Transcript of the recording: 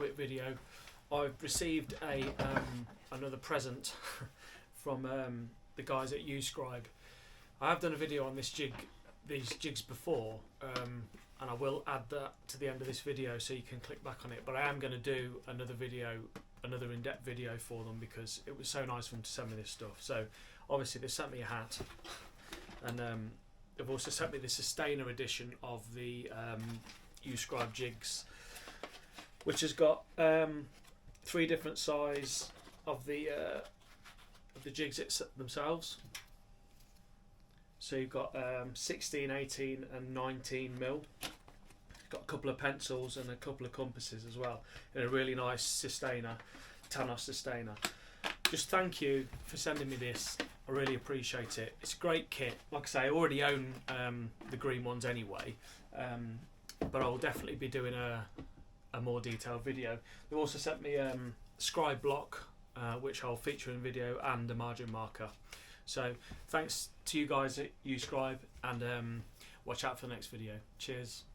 quick video. I've received another present from the guys at U-Scribe. I have done a video on these jigs before, and I will add that to the end of this video so you can click back on it. But I am going to do another in-depth video for them because it was so nice of them to send me this stuff. So obviously they sent me a hat, and they've also sent me the Systainer Edition of the U-Scribe jigs, which has got 3 different size of the jigs themselves. So you've got 16, 18 and 19 mil. Got a couple of pencils and a couple of compasses as well, in a really nice Systainer, Thanos Systainer. Just thank you for sending me this. I really appreciate it. It's a great kit. Like I say, I already own the green ones anyway, but I'll definitely be doing a more detailed video. They've also sent me a scribe block, which I'll feature in video, and a margin marker. So thanks to you guys at U-Scribe, and watch out for the next video. Cheers.